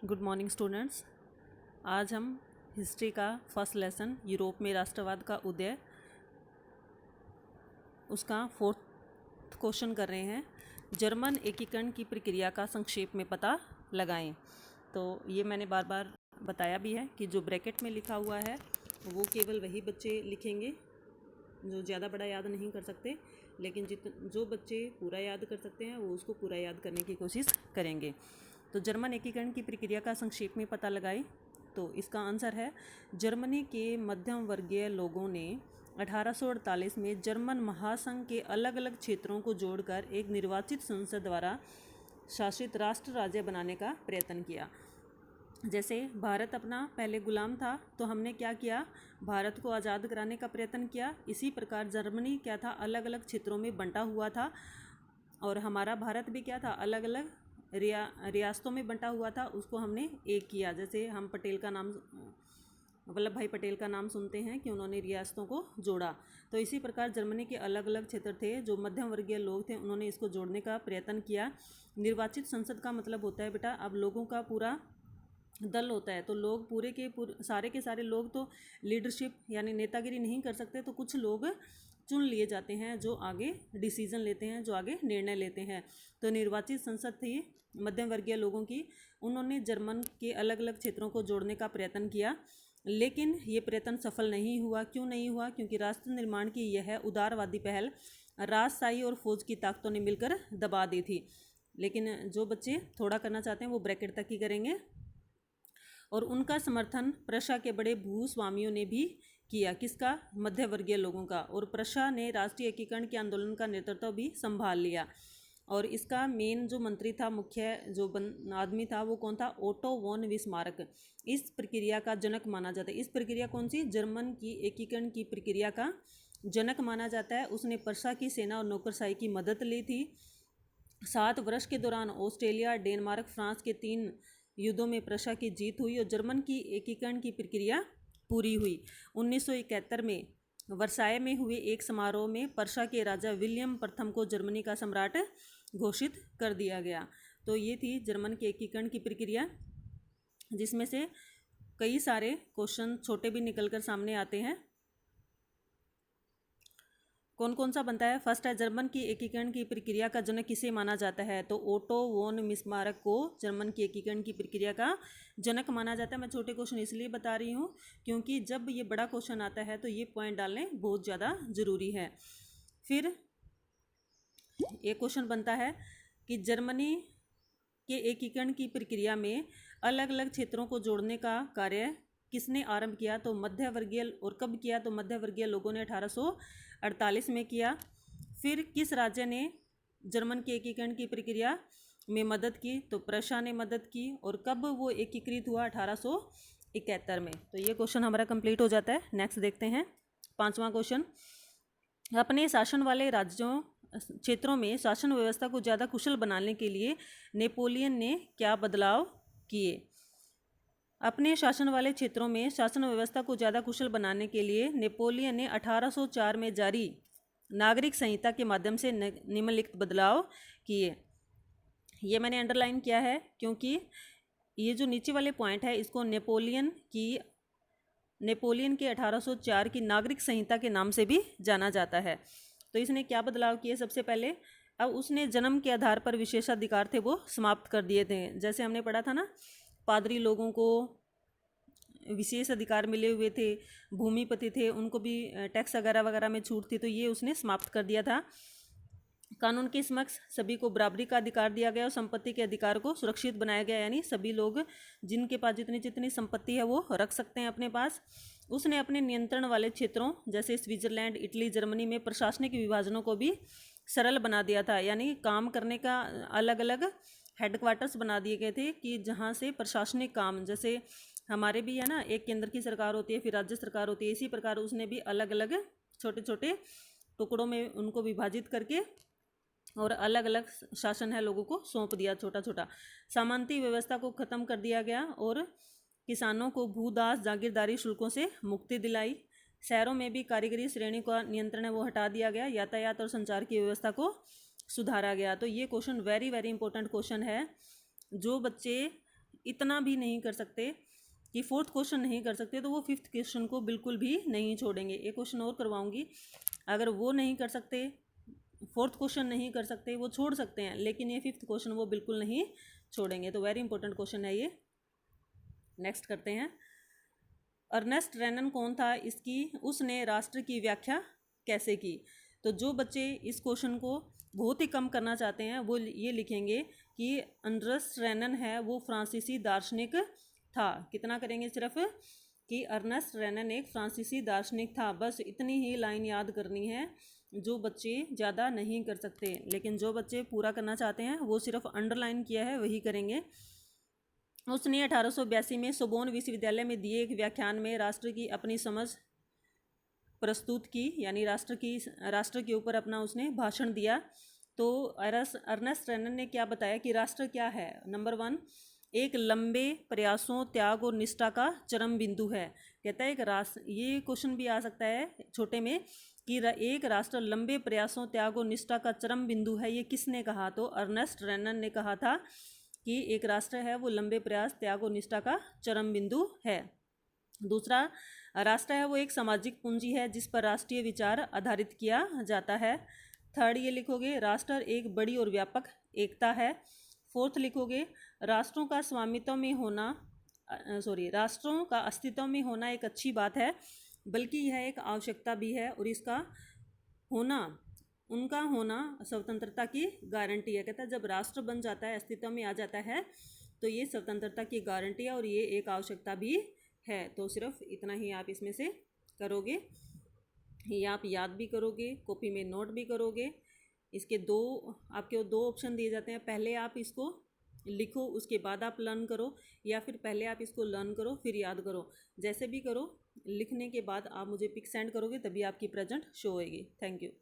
Good morning students. आज हम history का फर्स्ट लेसन यूरोप में राष्ट्रवाद का उदय उसका 4th क्वेश्चन कर रहे हैं। जर्मन एकीकरण की प्रक्रिया का संक्षेप में पता लगाएं। तो ये मैंने बार बार बताया भी है कि जो ब्रैकेट में लिखा हुआ है वो केवल वही बच्चे लिखेंगे जो ज़्यादा बड़ा याद नहीं कर सकते, लेकिन जो बच्चे पूरा याद कर सकते हैं वो उसको पूरा याद करने की कोशिश करेंगे। तो जर्मन एकीकरण की प्रक्रिया का संक्षेप में पता लगाएं। तो इसका आंसर है, जर्मनी के मध्यम वर्गीय लोगों ने 1848 में जर्मन महासंघ के अलग अलग क्षेत्रों को जोड़कर एक निर्वाचित संसद द्वारा शासित राष्ट्र राज्य बनाने का प्रयत्न किया। जैसे भारत अपना पहले गुलाम था तो हमने क्या किया, भारत को आज़ाद कराने का प्रयत्न किया। इसी प्रकार जर्मनी क्या था, अलग अलग क्षेत्रों में बंटा हुआ था और हमारा भारत भी क्या था, अलग अलग रियासतों में बंटा हुआ था, उसको हमने एक किया। जैसे हम पटेल का नाम, वल्लभ भाई पटेल का नाम सुनते हैं कि उन्होंने रियासतों को जोड़ा। तो इसी प्रकार जर्मनी के अलग अलग क्षेत्र थे, जो मध्यम वर्गीय लोग थे, उन्होंने इसको जोड़ने का प्रयत्न किया। निर्वाचित संसद का मतलब होता है बेटा, अब लोगों का पूरा दल होता है, तो लोग पूरे के सारे लोग तो लीडरशिप यानी नेतागिरी नहीं कर सकते, तो कुछ लोग चुन लिए जाते हैं जो आगे डिसीजन लेते हैं, जो आगे निर्णय लेते हैं। तो निर्वाचित संसद थी मध्यम वर्गीय लोगों की, उन्होंने जर्मन के अलग अलग क्षेत्रों को जोड़ने का प्रयत्न किया, लेकिन ये प्रयत्न सफल नहीं हुआ। क्यों नहीं हुआ? क्योंकि राष्ट्र निर्माण की यह उदारवादी पहल राजशाही और फौज की ताकतों ने मिलकर दबा दी थी। लेकिन जो बच्चे थोड़ा करना चाहते हैं वो ब्रैकेट तक ही करेंगे। और उनका समर्थन प्रशा के बड़े भूस्वामियों ने भी किया। किसका? मध्य वर्गीय लोगों का। और प्रशा ने राष्ट्रीय एकीकरण के आंदोलन का नेतृत्व भी संभाल लिया। और इसका मेन जो मंत्री था, मुख्य जो आदमी था, वो कौन था? Otto von Bismarck. इस प्रक्रिया का जनक माना जाता है। इस प्रक्रिया कौन सी? जर्मन की एकीकरण की प्रक्रिया का जनक माना जाता है। उसने प्रशा की सेना और नौकरशाही की मदद ली थी। 7 वर्ष के दौरान ऑस्ट्रेलिया, डेनमार्क, फ्रांस के 3 युद्धों में प्रशा की जीत हुई और जर्मन की एकीकरण की प्रक्रिया पूरी हुई। 1971 में वर्साय में हुए एक समारोह में प्रशा के राजा विलियम प्रथम को जर्मनी का सम्राट घोषित कर दिया गया। तो ये थी जर्मन के एकीकरण की प्रक्रिया, जिसमें से कई सारे क्वेश्चन छोटे भी निकलकर सामने आते हैं। कौन कौन सा बनता है? फर्स्ट है, जर्मन की एकीकरण की प्रक्रिया का जनक किसे माना जाता है? तो ओटो वॉन बिस्मार्क को जर्मन की एकीकरण की प्रक्रिया का जनक माना जाता है। मैं छोटे क्वेश्चन इसलिए बता रही हूँ क्योंकि जब ये बड़ा क्वेश्चन आता है तो ये पॉइंट डालने बहुत ज़्यादा ज़रूरी है। फिर एक क्वेश्चन बनता है कि जर्मनी के एकीकरण की प्रक्रिया में अलग अलग क्षेत्रों को जोड़ने का कार्य किसने आरंभ किया? तो मध्य वर्गीय। और कब किया? तो मध्य वर्गीय लोगों ने 1848 में किया। फिर किस राज्य ने जर्मन के एकीकरण की प्रक्रिया में मदद की? तो प्रशा ने मदद की। और कब वो एकीकृत हुआ? 1871 में। तो ये क्वेश्चन हमारा कंप्लीट हो जाता है। नेक्स्ट देखते हैं 5वां क्वेश्चन। अपने शासन वाले राज्यों क्षेत्रों में शासन व्यवस्था को ज़्यादा कुशल बनाने के लिए नेपोलियन ने क्या बदलाव किए? अपने शासन वाले क्षेत्रों में शासन व्यवस्था को ज़्यादा कुशल बनाने के लिए नेपोलियन ने 1804 में जारी नागरिक संहिता के माध्यम से निम्नलिखित बदलाव किए। ये मैंने अंडरलाइन किया है क्योंकि ये जो नीचे वाले पॉइंट है इसको नेपोलियन के 1804 की नागरिक संहिता के नाम से भी जाना जाता है। तो इसने क्या बदलाव किए? सबसे पहले, अब उसने जन्म के आधार पर विशेषाधिकार थे वो समाप्त कर दिए थे। जैसे हमने पढ़ा था ना, पादरी लोगों को विशेष अधिकार मिले हुए थे, भूमिपति थे उनको भी टैक्स वगैरह वगैरह में छूट थी, तो ये उसने समाप्त कर दिया था। कानून के समक्ष सभी को बराबरी का अधिकार दिया गया और संपत्ति के अधिकार को सुरक्षित बनाया गया, यानी सभी लोग जिनके पास जितनी जितनी संपत्ति है वो रख सकते हैं अपने पास। उसने अपने नियंत्रण वाले क्षेत्रों जैसे स्विट्जरलैंड, इटली, जर्मनी में प्रशासनिक विभाजनों को भी सरल बना दिया था, यानी काम करने का अलग अलग हेडक्वार्टर्स बना दिए गए थे कि जहाँ से प्रशासनिक काम, जैसे हमारे भी है ना, एक केंद्र की सरकार होती है, फिर राज्य सरकार होती है, इसी प्रकार उसने भी अलग अलग छोटे छोटे टुकड़ों में उनको विभाजित करके और अलग अलग शासन है लोगों को सौंप दिया छोटा छोटा। सामंती व्यवस्था को खत्म कर दिया गया और किसानों को भूदास जागीरदारी शुल्कों से मुक्ति दिलाई। शहरों में भी कारीगरी श्रेणी का नियंत्रण है वो हटा दिया गया। यातायात और संचार की व्यवस्था को सुधारा गया। तो ये question very very important question है। जो बच्चे इतना भी नहीं कर सकते कि फोर्थ क्वेश्चन नहीं कर सकते, तो वो फिफ्थ क्वेश्चन को बिल्कुल भी नहीं छोड़ेंगे। एक क्वेश्चन और करवाऊंगी, अगर वो नहीं कर सकते, फोर्थ क्वेश्चन नहीं कर सकते, वो छोड़ सकते हैं, लेकिन ये फिफ्थ क्वेश्चन वो बिल्कुल नहीं छोड़ेंगे। तो वेरी इंपॉर्टेंट क्वेश्चन है ये। नेक्स्ट करते हैं। अर्नेस्ट रेनन कौन था, इसकी उसने राष्ट्र की व्याख्या कैसे की। तो जो बच्चे इस क्वेश्चन को बहुत ही कम करना चाहते हैं वो ये लिखेंगे कि अर्नेस्ट रेनन है वो फ्रांसीसी दार्शनिक था। कितना करेंगे सिर्फ कि अर्नेस्ट रेनन एक फ्रांसीसी दार्शनिक था, बस इतनी ही लाइन याद करनी है जो बच्चे ज़्यादा नहीं कर सकते। लेकिन जो बच्चे पूरा करना चाहते हैं वो सिर्फ अंडरलाइन किया है वही करेंगे। उसने 1882 में सोबोन विश्वविद्यालय में दिए एक व्याख्यान में राष्ट्र की अपनी समझ प्रस्तुत की, यानी राष्ट्र के ऊपर अपना उसने भाषण दिया। तो अर्नेस्ट रेनन ने क्या बताया कि राष्ट्र क्या है। नंबर 1, एक लंबे प्रयासों, त्याग और निष्ठा का चरम बिंदु है। कहता है एक राष्ट्र, ये क्वेश्चन भी आ सकता है छोटे में कि एक राष्ट्र लंबे प्रयासों, त्याग और निष्ठा का चरम बिंदु है, ये किसने कहा। तो अर्नेस्ट रेनन ने कहा था कि एक राष्ट्र है वो लंबे प्रयास, त्याग और निष्ठा का चरम बिंदु है। दूसरा, राष्ट्र है वो एक सामाजिक पूंजी है जिस पर राष्ट्रीय विचार आधारित किया जाता है। थर्ड ये लिखोगे, राष्ट्र एक बड़ी और व्यापक एकता है। फोर्थ लिखोगे, राष्ट्रों का स्वामित्व में होना राष्ट्रों का अस्तित्व में होना एक अच्छी बात है, बल्कि यह एक आवश्यकता भी है, और इसका होना, उनका होना स्वतंत्रता की गारंटी है। कहता है जब राष्ट्र बन जाता है, अस्तित्व में आ जाता है, तो ये स्वतंत्रता की गारंटी है और ये एक आवश्यकता भी है। तो सिर्फ इतना ही आप इसमें से करोगे, ये आप याद भी करोगे, कॉपी में नोट भी करोगे। इसके आपके दो ऑप्शन दिए जाते हैं, पहले आप इसको लिखो उसके बाद आप लर्न करो, या फिर पहले आप इसको लर्न करो फिर याद करो। जैसे भी करो, लिखने के बाद आप मुझे पिक सेंड करोगे तभी आपकी प्रेजेंट शो होएगी। Thank you.